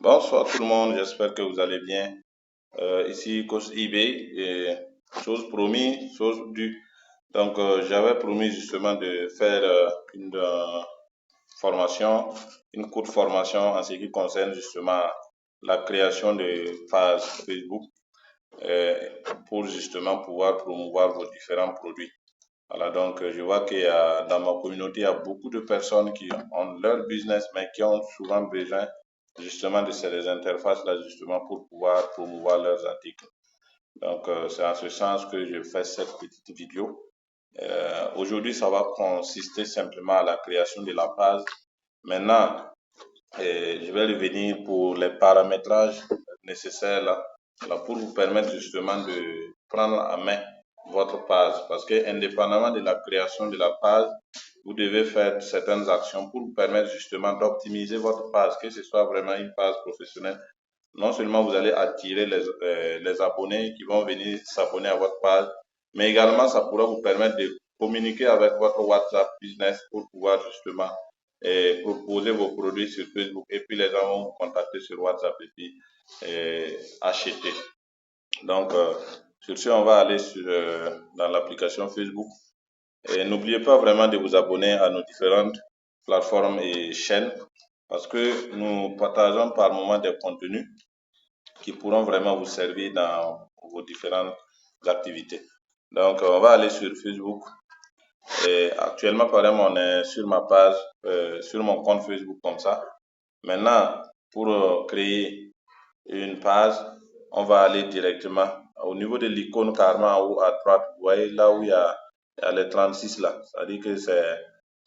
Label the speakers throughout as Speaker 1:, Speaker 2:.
Speaker 1: Bonsoir tout le monde, j'espère que vous allez bien. Ici Coach eBay et chose promis, chose due. Donc j'avais promis justement de faire une formation, une courte formation en ce qui concerne justement la création de pages Facebook euh, pour justement pouvoir promouvoir vos différents produits. Voilà, donc je vois qu'il y a dans ma communauté, il y a beaucoup de personnes qui ont leur business, mais qui ont souvent besoin justement de ces interfaces-là, justement pour pouvoir promouvoir leurs articles. Donc c'est en ce sens que je fais cette petite vidéo. Aujourd'hui, ça va consister simplement à la création de la page. Maintenant, je vais revenir pour les paramétrages nécessaires là, pour vous permettre justement de prendre en main votre page. Parce que indépendamment de la création de la page, vous devez faire certaines actions pour vous permettre justement d'optimiser votre page, que ce soit vraiment une page professionnelle. Non seulement vous allez attirer les abonnés qui vont venir s'abonner à votre page, mais également ça pourra vous permettre de communiquer avec votre WhatsApp business pour pouvoir justement proposer vos produits sur Facebook et puis les gens vont vous contacter sur WhatsApp et puis acheter. Donc, sur ce, on va aller dans l'application Facebook. Et n'oubliez pas vraiment de vous abonner à nos différentes plateformes et chaînes parce que nous partageons par moment des contenus qui pourront vraiment vous servir dans vos différentes activités. Donc, on va aller sur Facebook. Et actuellement, par exemple, on est sur ma page, sur mon compte Facebook comme ça. Maintenant, pour créer une page, on va aller directement au niveau de l'icône carrément en haut à droite. Vous voyez là où il y a les 36 là. C'est-à-dire que c'est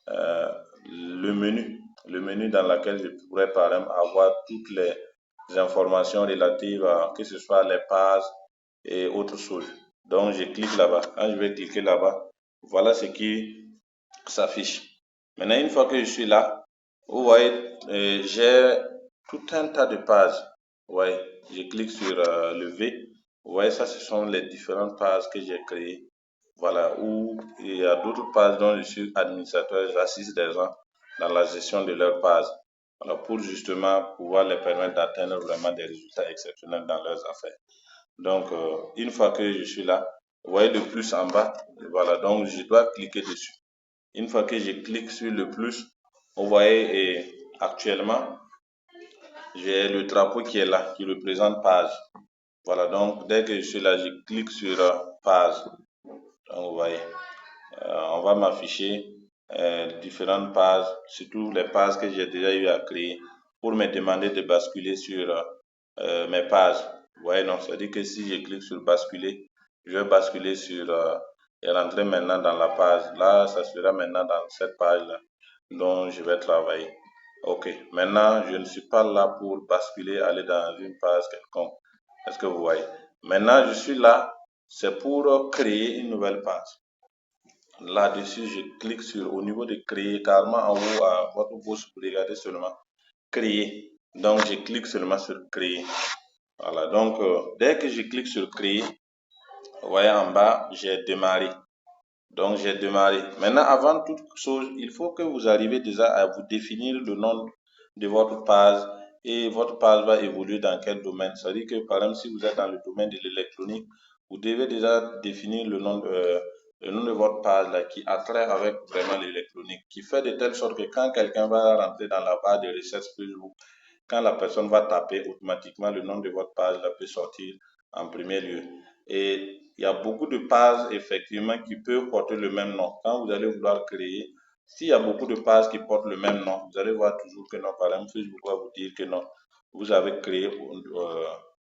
Speaker 1: euh, le menu dans lequel je pourrais par exemple avoir toutes les informations relatives à que ce soit les pages et autres choses. Donc je clique là-bas. Quand je vais cliquer là-bas, voilà ce qui s'affiche. Maintenant, une fois que je suis là, vous voyez, j'ai tout un tas de pages. Ouais, je clique sur le V. Vous voyez, ça, ce sont les différentes pages que j'ai créées. Voilà, où il y a d'autres pages dont je suis administrateur, j'assiste des gens dans la gestion de leurs pages. Voilà, pour justement pouvoir les permettre d'atteindre vraiment des résultats exceptionnels dans leurs affaires. Donc, une fois que je suis là, vous voyez le plus en bas. Voilà, donc je dois cliquer dessus. Une fois que je clique sur le plus, vous voyez, actuellement, j'ai le drapeau qui est là, qui représente page. Voilà, donc dès que je suis là, je clique sur page. Donc, vous voyez, on va m'afficher différentes pages, surtout les pages que j'ai déjà eu à créer pour me demander de basculer sur mes pages. Vous voyez, non, c'est-à-dire que si je clique sur basculer, je vais basculer sur et rentrer maintenant dans la page. Là, ça sera maintenant dans cette page-là dont je vais travailler. Ok, maintenant, je ne suis pas là pour basculer, aller dans une page quelconque. Est-ce que vous voyez? Maintenant, je suis là, c'est pour créer une nouvelle page. Là-dessus, je clique sur au niveau de créer, carrément en haut à votre gauche, vous regardez seulement créer. Donc, je clique seulement sur créer. Voilà, donc dès que je clique sur créer, vous voyez en bas, j'ai démarré. Donc, j'ai démarré. Maintenant, avant toute chose, il faut que vous arriviez déjà à vous définir le nom de votre page et votre page va évoluer dans quel domaine. C'est-à-dire que, par exemple, si vous êtes dans le domaine de l'électronique, vous devez déjà définir le nom de votre page là, qui a trait avec vraiment l'électronique, qui fait de telle sorte que quand quelqu'un va rentrer dans la barre de recherche Facebook, quand la personne va taper, automatiquement le nom de votre page là, peut sortir en premier lieu. Et il y a beaucoup de pages, effectivement, qui peuvent porter le même nom. Quand vous allez vouloir créer, s'il y a beaucoup de pages qui portent le même nom, vous allez voir toujours que non. Par exemple, Facebook va vous dire que non, vous avez créé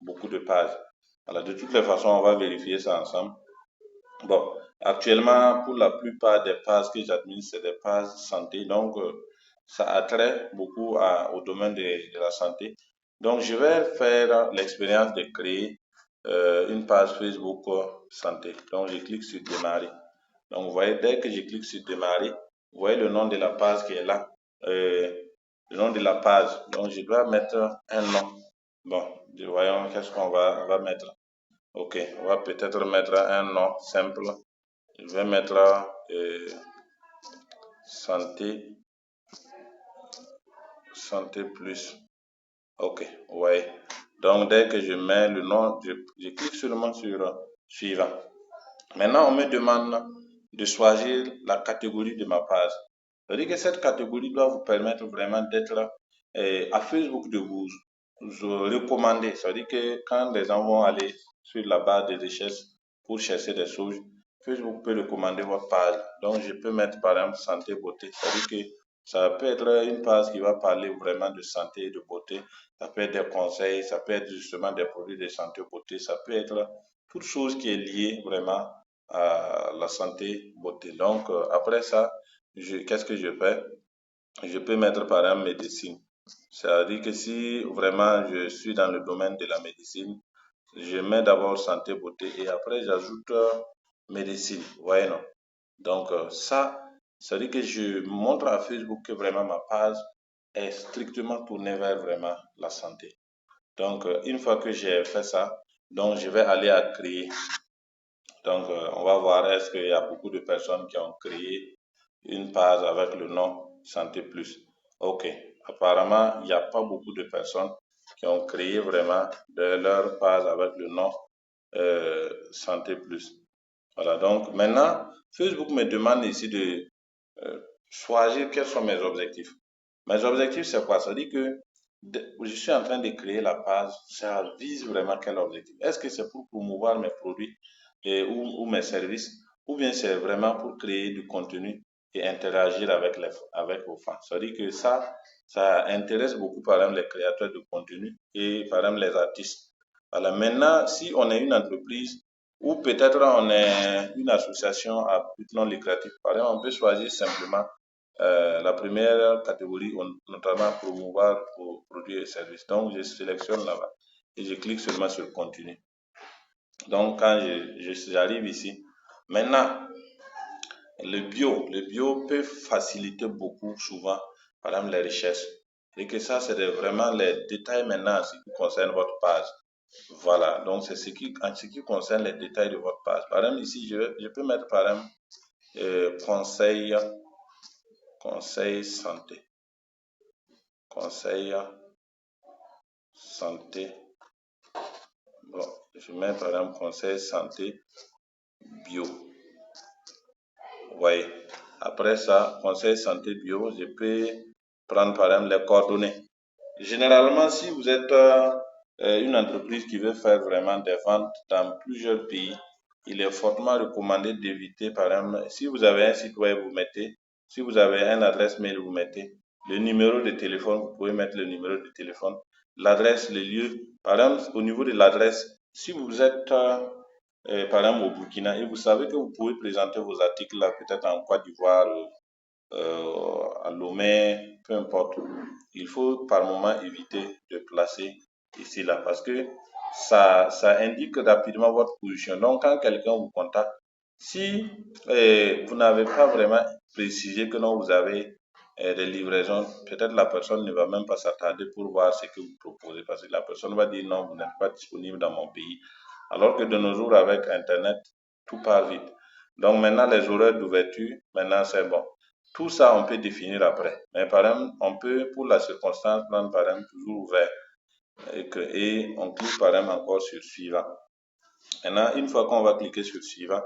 Speaker 1: beaucoup de pages. Alors, de toutes les façons, on va vérifier ça ensemble. Bon, actuellement, pour la plupart des pages que j'administre, c'est des pages santé. Donc, ça a trait beaucoup au domaine de la santé. Donc, je vais faire l'expérience de créer une page Facebook santé. Donc, je clique sur démarrer. Donc, vous voyez, dès que je clique sur démarrer, vous voyez le nom de la page qui est là. Le nom de la page. Donc, je dois mettre un nom. Bon, voyons qu'est-ce qu'on va mettre. Ok, on va peut-être mettre un nom simple. Je vais mettre santé, santé plus. Ok, ouais. Donc, dès que je mets le nom, je clique seulement sur suivant. Maintenant, on me demande de choisir la catégorie de ma page. C'est-à-dire que cette catégorie doit vous permettre vraiment d'être à Facebook de vous recommander. C'est-à-dire que quand les gens vont aller sur la barre de recherche pour chercher des choses, Facebook peut recommander votre page. Donc, je peux mettre par exemple santé, beauté. C'est-à-dire que ça peut être une page qui va parler vraiment de santé et de beauté. Ça peut être des conseils, ça peut être justement des produits de santé, beauté. Ça peut être toute chose qui est liée vraiment à la santé, beauté. Donc, après ça, qu'est-ce que je fais? Je peux mettre par exemple médecine. C'est-à-dire que si vraiment je suis dans le domaine de la médecine, je mets d'abord santé, beauté et après j'ajoute médecine. Vous voyez, non? Donc, ça veut dire que je montre à Facebook que vraiment ma page est strictement tournée vers vraiment la santé. Donc, une fois que j'ai fait ça, donc je vais aller à créer. Donc, on va voir est-ce qu'il y a beaucoup de personnes qui ont créé une page avec le nom Santé Plus. Ok, apparemment, il n'y a pas beaucoup de personnes qui ont créé vraiment leur page avec le nom Santé Plus. Voilà, donc maintenant, Facebook me demande ici de choisir quels sont mes objectifs. Mes objectifs, c'est quoi? Ça dit que je suis en train de créer la page, ça vise vraiment quel objectif? Est-ce que c'est pour promouvoir mes produits ou mes services, ou bien c'est vraiment pour créer du contenu et interagir avec vos fans? Ça dit que ça intéresse beaucoup, par exemple, les créateurs de contenu et, par exemple, les artistes. Voilà. Maintenant, si on est une entreprise ou peut-être on est une association à but non lucratif, par exemple, on peut choisir simplement la première catégorie, notamment promouvoir vos produits et services. Donc, je sélectionne là-bas et je clique seulement sur continue. Donc, quand j'arrive ici, maintenant, le bio peut faciliter beaucoup, souvent, par exemple, les recherches. Et que ça, c'est vraiment les détails maintenant en ce qui concerne votre page. Voilà, donc c'est en ce qui concerne les détails de votre page. Par exemple, ici, je peux mettre par exemple conseil, conseil santé. Conseil santé. Bon, je mets par exemple conseil santé bio. Oui. Après ça, conseil santé bio, je peux prendre par exemple les coordonnées. Généralement, si vous êtes une entreprise qui veut faire vraiment des ventes dans plusieurs pays, il est fortement recommandé d'éviter, par exemple, si vous avez un site web, vous mettez, si vous avez une adresse mail, vous mettez le numéro de téléphone, vous pouvez mettre le numéro de téléphone, l'adresse, le lieu. Par exemple, au niveau de l'adresse, si vous êtes, par exemple, au Burkina et vous savez que vous pouvez présenter vos articles là, peut-être en Côte d'Ivoire, à Lomé, peu importe. Il faut par moment éviter de placer ici là parce que ça indique rapidement votre position. Donc, quand quelqu'un vous contacte, si vous n'avez pas vraiment précisé que non, vous avez des livraisons, peut-être la personne ne va même pas s'attarder pour voir ce que vous proposez parce que la personne va dire non, vous n'êtes pas disponible dans mon pays. Alors que de nos jours, avec Internet, tout part vite. Donc maintenant, les horaires d'ouverture, maintenant c'est bon. Tout ça, on peut définir après. Mais par exemple, on peut, pour la circonstance, prendre par exemple toujours ouvert et on clique par exemple encore sur suivant. Maintenant, une fois qu'on va cliquer sur suivant,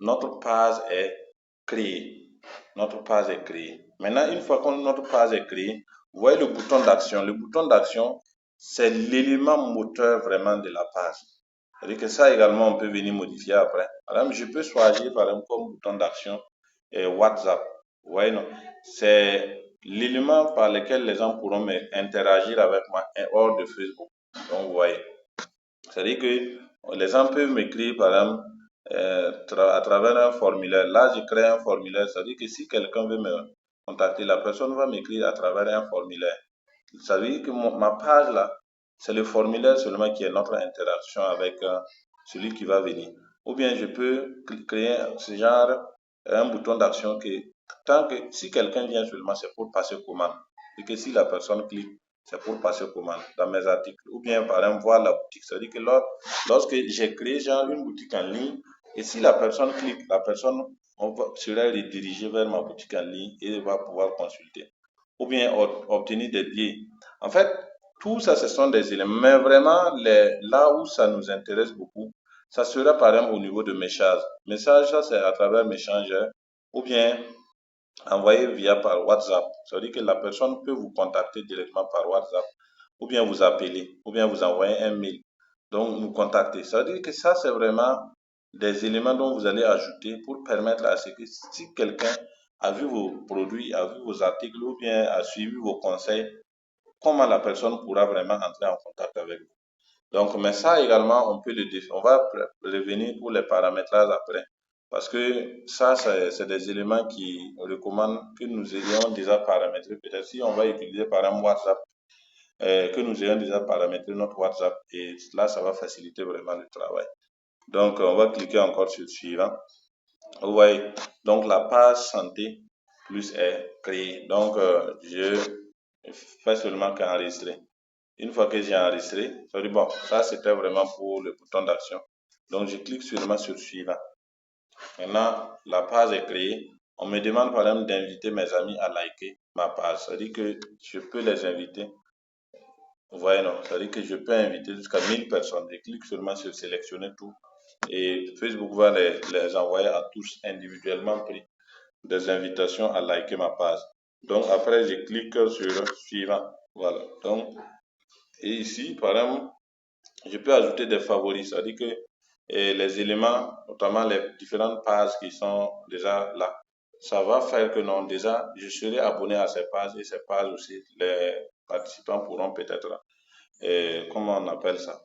Speaker 1: notre page est créée. Notre page est créée. Maintenant, une fois que notre page est créée, vous voyez le bouton d'action. Le bouton d'action, c'est l'élément moteur vraiment de la page. C'est-à-dire que ça également, on peut venir modifier après. Par exemple, je peux choisir par exemple comme bouton d'action WhatsApp. Vous voyez, non? C'est l'élément par lequel les gens pourront interagir avec moi hors de Facebook. Donc, vous voyez. C'est-à-dire que les gens peuvent m'écrire, par exemple, à travers un formulaire. Là, je crée un formulaire. C'est-à-dire que si quelqu'un veut me contacter, la personne va m'écrire à travers un formulaire. Ça veut dire que ma page là, c'est le formulaire seulement qui est notre interaction avec celui qui va venir. Ou bien je peux créer ce genre, un bouton d'action que tant que si quelqu'un vient seulement, c'est pour passer commande. Et que si la personne clique, c'est pour passer commande dans mes articles. Ou bien par exemple voir la boutique. C'est-à-dire que lorsque j'ai créé genre une boutique en ligne, et si la personne clique, la personne sera redirigée vers ma boutique en ligne et va pouvoir consulter ou bien obtenir des billets. En fait, Tout ça, ce sont des éléments. Mais vraiment, là où ça nous intéresse beaucoup, ça sera par exemple au niveau de messages. Message, ça, c'est à travers Messenger ou bien envoyé via par WhatsApp. Ça veut dire que la personne peut vous contacter directement par WhatsApp ou bien vous appeler ou bien vous envoyer un mail. Donc, nous contacter. Ça veut dire que ça, c'est vraiment des éléments dont vous allez ajouter pour permettre à ce que si quelqu'un a vu vos produits, a vu vos articles ou bien a suivi vos conseils, comment la personne pourra vraiment entrer en contact avec vous. Donc, mais ça également, on peut on va revenir pour les paramétrages après. Parce que ça, c'est des éléments qui recommandent que nous ayons déjà paramétré. Peut-être si on va utiliser par exemple WhatsApp, que nous ayons déjà paramétré notre WhatsApp. Et là, ça va faciliter vraiment le travail. Donc, on va cliquer encore sur le suivant. Vous voyez, donc la page santé plus est créée. Donc, je fais seulement qu'enregistrer. Une fois que j'ai enregistré, ça dit bon, ça c'était vraiment pour le bouton d'action. Donc, je clique seulement sur suivant. Maintenant, la page est créée. On me demande par exemple d'inviter mes amis à liker ma page. Ça dit que je peux les inviter. Vous voyez, non? Ça dit que je peux inviter jusqu'à 1000 personnes. Je clique seulement sur sélectionner tout. Et Facebook va les envoyer à tous individuellement pris des invitations à liker ma page. Donc, après, je clique sur suivant. Voilà. Donc, et ici, par exemple, je peux ajouter des favoris, c'est-à-dire que les éléments, notamment les différentes pages qui sont déjà là, ça va faire que non, déjà, je serai abonné à ces pages et ces pages aussi, les participants pourront peut-être, comment on appelle ça,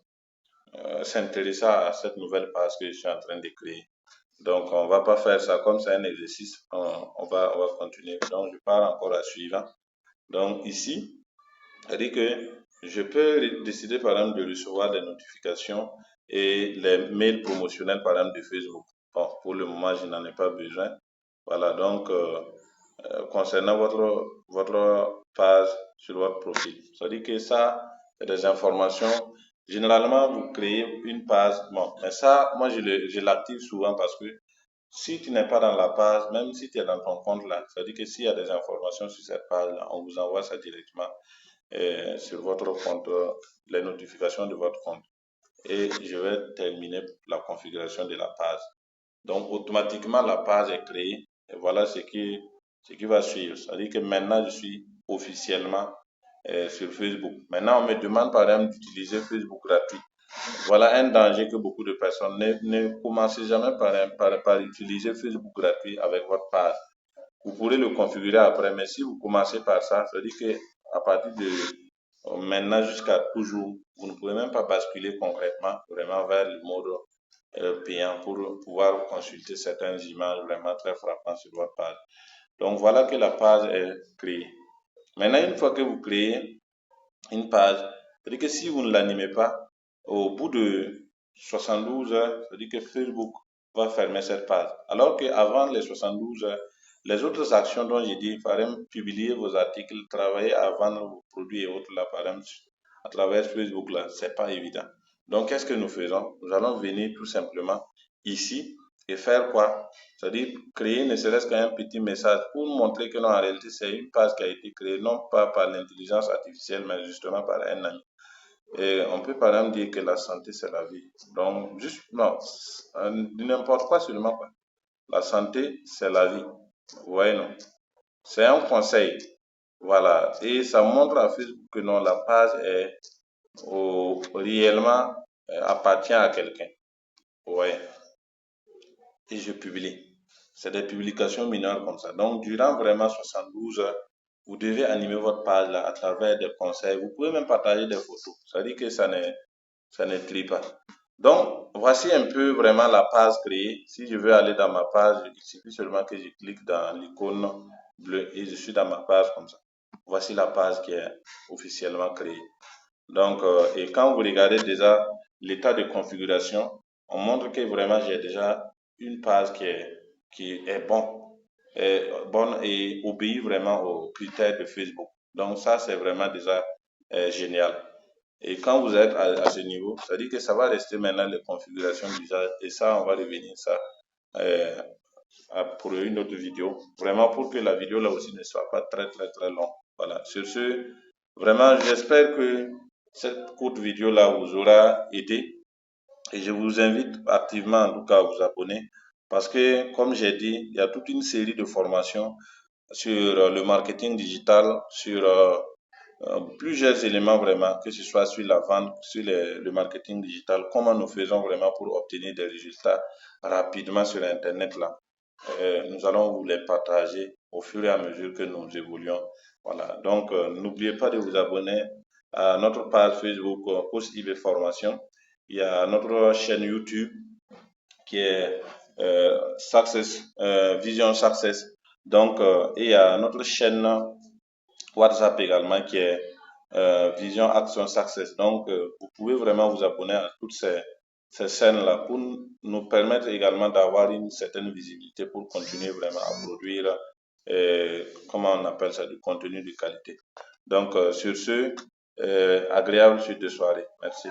Speaker 1: s'intéresser à cette nouvelle page que je suis en train de créer. Donc, on va pas faire ça comme c'est un exercice, on va continuer. Donc, je pars encore à suivant. Donc, ici, c'est-à-dire que je peux décider, par exemple, de recevoir des notifications et les mails promotionnels, par exemple, de Facebook. Bon, pour le moment, je n'en ai pas besoin. Voilà, donc, concernant votre page sur votre profil, c'est-à-dire que ça, c'est des informations. Généralement, vous créez une page, bon, mais ça, moi, je l'active souvent parce que si tu n'es pas dans la page, même si tu es dans ton compte là, c'est-à-dire que s'il y a des informations sur cette page-là, on vous envoie ça directement sur votre compte, les notifications de votre compte. Et je vais terminer la configuration de la page. Donc, automatiquement, la page est créée. Et voilà ce qui va suivre. C'est-à-dire que maintenant, je suis officiellement sur Facebook. Maintenant, on me demande par exemple d'utiliser Facebook gratuit. Voilà un danger que beaucoup de personnes ne commencez jamais par utiliser Facebook gratuit avec votre page. Vous pourrez le configurer après, mais si vous commencez par ça, ça veut dire que à partir de maintenant jusqu'à toujours, vous ne pouvez même pas basculer concrètement vraiment vers le mode payant pour pouvoir consulter certaines images vraiment très frappantes sur votre page. Donc voilà que la page est créée. Maintenant, une fois que vous créez une page, c'est-à-dire que si vous ne l'animez pas, au bout de 72 heures, c'est-à-dire que Facebook va fermer cette page. Alors qu'avant les 72 heures, les autres actions dont j'ai dit, par exemple, publier vos articles, travailler à vendre vos produits et autres, là, par exemple, à travers Facebook, là, c'est pas évident. Donc, qu'est-ce que nous faisons? Nous allons venir tout simplement ici et faire quoi? C'est-à-dire créer ne serait-ce qu'un petit message pour montrer que non, en réalité, c'est une page qui a été créée non pas par l'intelligence artificielle, mais justement par un ami. Et on peut par exemple dire que la santé, c'est la vie. Donc, juste, non, n'importe quoi seulement quoi. La santé, c'est la vie. Vous voyez, non? C'est un conseil. Voilà. Et ça montre à Facebook que non, la page est réellement appartient à quelqu'un. Vous voyez? Et je publie. C'est des publications mineures comme ça. Donc, durant vraiment 72 heures, vous devez animer votre page là, à travers des conseils. Vous pouvez même partager des photos. Ça dit que ça ne trie pas. Donc, voici un peu vraiment la page créée. Si je veux aller dans ma page, il suffit seulement que je clique dans l'icône bleue et je suis dans ma page comme ça. Voici la page qui est officiellement créée. Donc, et quand vous regardez déjà l'état de configuration, on montre que vraiment j'ai déjà une page qui est bonne et obéit vraiment aux critères de Facebook. Donc ça, c'est vraiment déjà génial. Et quand vous êtes à ce niveau, ça dit que ça va rester maintenant les configurations d'usage. Et ça, on va revenir ça euh, pour une autre vidéo. Vraiment pour que la vidéo là aussi ne soit pas très très très longue. Voilà. Sur ce, vraiment, j'espère que cette courte vidéo-là vous aura aidé et je vous invite activement en tout cas à vous abonner parce que, comme j'ai dit, il y a toute une série de formations sur le marketing digital, sur plusieurs éléments vraiment, que ce soit sur la vente, sur le marketing digital, comment nous faisons vraiment pour obtenir des résultats rapidement sur Internet là. Nous allons vous les partager au fur et à mesure que nous évoluons. Voilà. Donc, n'oubliez pas de vous abonner à notre page Facebook Coach IB Formation. Il y a notre chaîne YouTube qui est Vision Success. Donc, et il y a notre chaîne WhatsApp également qui est Vision Action Success. Donc, vous pouvez vraiment vous abonner à toutes ces chaînes-là pour nous permettre également d'avoir une certaine visibilité pour continuer vraiment à produire, comment on appelle ça, du contenu de qualité. Donc, sur ce, agréable suite de soirée. Merci.